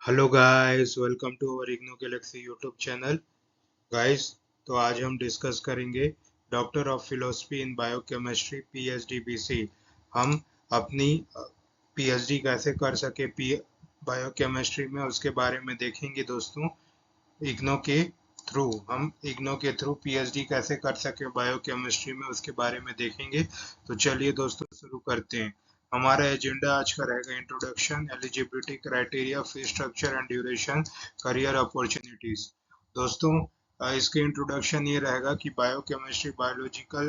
Hello guys, welcome to our IGNOU galaxy YouTube channel. Guys, तो आज हम डिस्कस करेंगे doctor of philosophy in biochemistry PhD BC. हम अपनी पीएचडी कैसे कर सके बायोकेमिस्ट्री में, उसके बारे में देखेंगे दोस्तों। इग्नो के थ्रू हम इग्नो के थ्रू पीएचडी कैसे कर सके बायोकेमिस्ट्री में, उसके बारे में देखेंगे। तो चलिए दोस्तों, शुरू करते हैं। हमारा एजेंडा आज का रहेगा introduction, eligibility criteria, fee structure and duration, career opportunities. दोस्तों, इसके इंट्रोडक्शन ये रहेगा कि बायोकेमिस्ट्री बायोलॉजिकल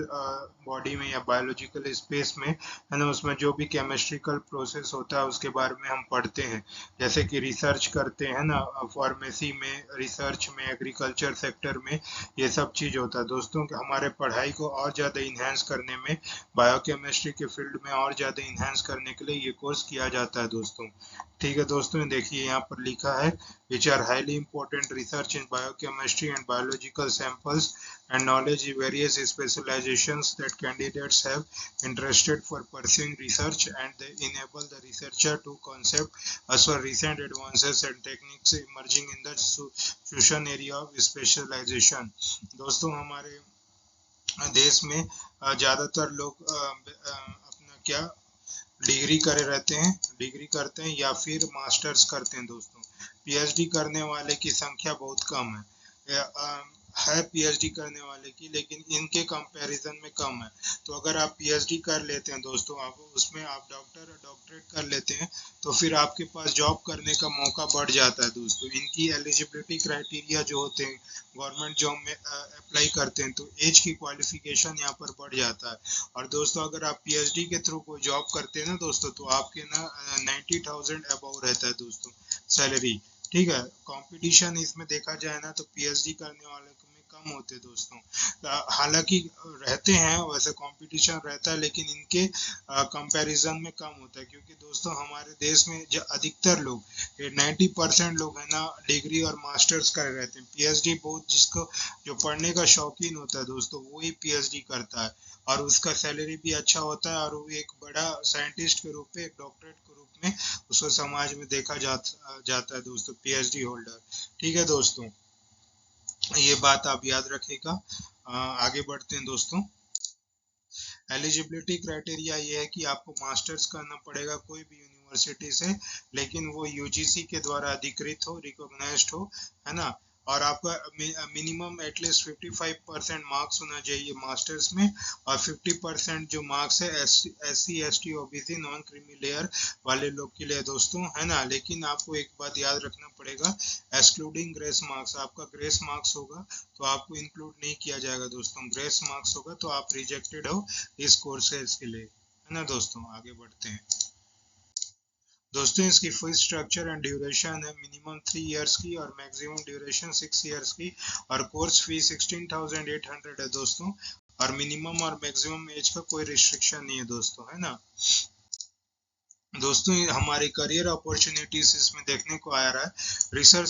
बॉडी में या बायोलॉजिकल स्पेस में, है ना, उसमें जो भी केमिस्ट्रिकल प्रोसेस होता है उसके बारे में हम पढ़ते हैं। जैसे कि रिसर्च करते हैं ना, फार्मेसी में, रिसर्च में, एग्रीकल्चर सेक्टर में, ये सब चीज़ होता है दोस्तों। कि हमारे पढ़ाई को और ज़्यादा इन्हेंस करने में, बायोकेमिस्ट्री के फील्ड में और ज़्यादा इन्हेंस करने के लिए ये कोर्स किया जाता है दोस्तों। ठीक है दोस्तों, देखिए यहाँ पर लिखा है which are highly important research in biochemistry and biological samples and knowledge in various specializations that candidates have interested for pursuing research, and they enable the researcher to concept as for recent advances and techniques emerging in the chosen area of specialization। दोस्तों, हमारे देश में ज़्यादातर लोग अपना क्या degree करे रहते हैं, डिग्री करते हैं या फिर मास्टर्स करते हैं दोस्तों। पीएचडी करने वाले की संख्या बहुत कम है पीएचडी करने वाले की, लेकिन इनके कंपैरिजन में कम है। तो अगर आप पीएचडी कर लेते हैं दोस्तों, आप उसमें आप डॉक्टरेट कर लेते हैं, तो फिर आपके पास जॉब करने का मौका बढ़ जाता है दोस्तों। इनकी एलिजिबिलिटी क्राइटेरिया जो होते हैं, गवर्नमेंट जॉब में अप्लाई करते हैं, तो एज की क्वालिफिकेशन यहाँ पर बढ़ जाता है। और दोस्तों, अगर आप पीएचडी के थ्रू कोई जॉब करते हैं ना दोस्तों, तो आपके ना 90,000 अबव रहता है दोस्तों सैलरी। ठीक है, कंपटीशन इसमें देखा जाए ना, तो पीएचडी करने वाले में कम होते दोस्तों। हालांकि रहते हैं, वैसे कंपटीशन रहता है, लेकिन इनके कंपैरिजन में कम होता है। क्योंकि दोस्तों, हमारे देश में जो अधिकतर लोग 90% लोग है ना, डिग्री और मास्टर्स कर रहते हैं। पीएचडी बहुत, जिसको जो पढ़ने का शौकीन होता है दोस्तों, वही पीएचडी करता है, और उसका सैलरी भी अच्छा होता है, और वो एक बड़ा साइंटिस्ट के रूप में, एक डॉक्टरेट के रूप में उसको समाज में देखा जाता है दोस्तों, पीएचडी होल्डर। ठीक है दोस्तों, ये बात आप याद रखिएगा। आगे बढ़ते हैं दोस्तों। एलिजिबिलिटी क्राइटेरिया ये है कि आपको मास्टर्स करना पड़ेगा कोई भी यूनिवर्सिटी से, लेकिन वो यूजीसी के द्वारा अधिकृत हो, रिकॉग्नाइज्ड हो, है ना। और आपका मिनिमम एटलीस्ट 55% मार्क्स होना चाहिए मास्टर्स में, और 50% जो मार्क्स है SC ST OBC non creamy layer वाले लोग के लिए दोस्तों, है ना। लेकिन आपको एक बात याद रखना पड़ेगा, एक्सक्लूडिंग ग्रेस मार्क्स। आपका ग्रेस मार्क्स होगा तो आपको इंक्लूड नहीं किया जाएगा दोस्तों। ग्रेस मार्क्स होगा तो आप रिजेक्टेड हो इस कोर्सेज के लिए, है ना दोस्तों। आगे बढ़ते हैं दोस्तों। इसकी फीस स्ट्रक्चर एंड ड्यूरेशन है मिनिमम 3 इयर्स की और मैक्सिमम ड्यूरेशन 6 इयर्स की, और कोर्स फी 16,800 है दोस्तों। और मिनिमम और मैक्सिमम एज का कोई रिस्ट्रिक्शन नहीं है दोस्तों, है ना। दोस्तों, हमारी करियर अपॉर्चुनिटीज इसमें देखने को आ रहा है। रिसर्च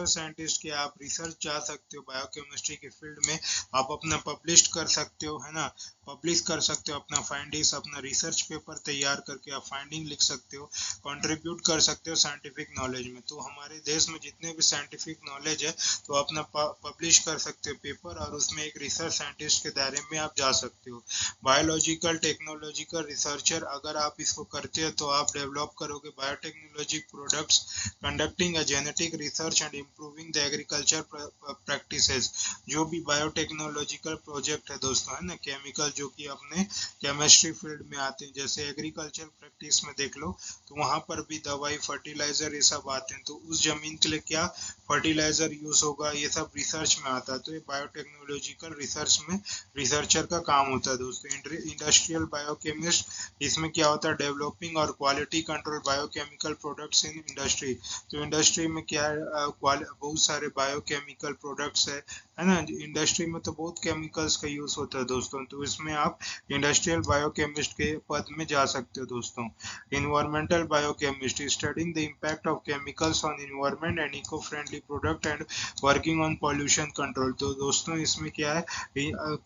साइंटिस्ट के आप रिसर्च जा सकते हो बायोकेमिस्ट्री के फील्ड में। आप अपना पब्लिश कर सकते हो, है ना, पब्लिश कर सकते हो अपना फाइंडिंग्स, अपना रिसर्च पेपर तैयार करके आप फाइंडिंग लिख सकते हो, कंट्रीब्यूट कर सकते हो साइंटिफिक नॉलेज में। तो हमारे देश में जितने भी साइंटिफिक नॉलेज है, तो अपना पब्लिश कर सकते हो पेपर, और उसमें एक रिसर्च साइंटिस्ट के दायरे में आप जा सकते हो। बायोलॉजिकल टेक्नोलॉजिकल रिसर्चर अगर आप इसको करते हो, तो आप डेवलप करोगे biotechnology products, conducting a genetic research and improving the agriculture practices. जो भी बायोटेक्नोलॉजिकल प्रोजेक्ट है दोस्तों, है ना, केमिकल जो कि अपने केमिस्ट्री फील्ड में आते हैं, जैसे एग्रीकल्चर प्रैक्टिस में देख लो, तो वहां पर भी दवाई, फर्टिलाइजर, ये सब आते हैं। तो उस जमीन के लिए क्या फर्टिलाइजर यूज होगा, ये सब रिसर्च में आता है। तो ये बायोटेक्नोलॉजिकल रिसर्च में रिसर्चर का काम होता है दोस्तों। इंडस्ट्रियल बायोकेमिस्ट, इसमें क्या होता है, डेवलपिंग और quality control biochemical products in industry. तो इंडस्ट्री में क्या है, बहुत सारे बायोकेमिकल प्रोडक्ट्स है ना। इंडस्ट्री में तो बहुत केमिकल्स का यूज होता है दोस्तों। तो इसमें इसमें आप इंडस्ट्रियल बायोकेमिस्ट के पद में जा सकते हो दोस्तों। Environmental biochemistry, studying the impact of chemicals on environment and eco friendly product and working on pollution control. तो दोस्तों इसमें क्या है,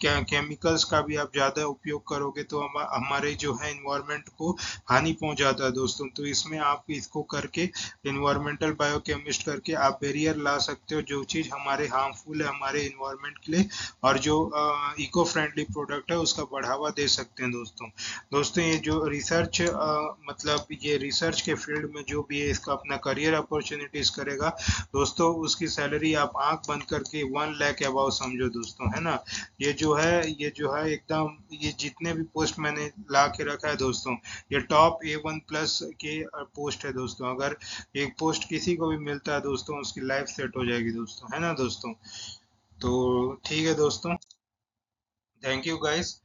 केमिकल्स का भी आप ज़्यादा उपयोग करोगे तो हमारे जो है इन्वायरमेंट को हानि पहुंचाता है दोस्तों। तो इसमें आप इसको करके इन्वायरमेंटल बायोकेमिस्ट करके आप बैरियर ला सकते हो, जो चीज़ हमारे हार्मफुल है हमारे इन्वायरमेंट के लिए, और जो इको फ्रेंडली प्रोडक्ट है उसका बढ़ावा दे सकते हैं दोस्तों। दोस्तों ये जो रिसर्च मतलब ये रिसर्च के फील्ड में जो भी है इसका अपना करियर अपॉर्चुनिटीज करेगा दोस्तों, उसकी सैलरी आप आंख बंद करके 1 लाख अबाव समझो दोस्तों, है ना। ये जो है एकदम, ये जितने भी पोस्ट मैंने ला के रखा है दोस्तों, ये टॉप A1+ के पोस्ट है दोस्तों। अगर एक पोस्ट किसी को भी मिलता है दोस्तों, उसकी लाइफ सेट हो जाएगी दोस्तों, है ना दोस्तों। तो ठीक है दोस्तों, thank you guys.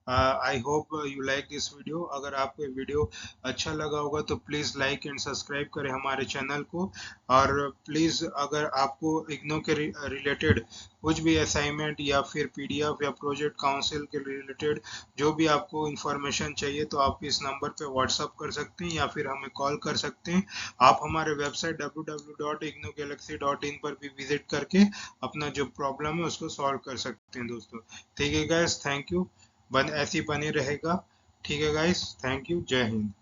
I hope you like this video. अगर आपको ये वीडियो अच्छा लगा होगा तो प्लीज़ लाइक एंड सब्सक्राइब करें हमारे चैनल को। और प्लीज़ अगर आपको इग्नो के रिलेटेड कुछ भी असाइनमेंट या फिर PDF या प्रोजेक्ट काउंसिल के रिलेटेड जो भी आपको इंफॉर्मेशन चाहिए तो आप इस नंबर पे व्हाट्सअप कर सकते हैं या फिर हमें कॉल कर सकते हैं। आप हमारे वेबसाइट www.ignogalaxy.in पर भी विजिट करके अपना जो प्रॉब्लम है उसको सॉल्व कर सकते हैं दोस्तों। ठीक है गाइस, थैंक यू। ऐसे ही बने रहेगा। ठीक है गाइस, थैंक यू, जय हिंद।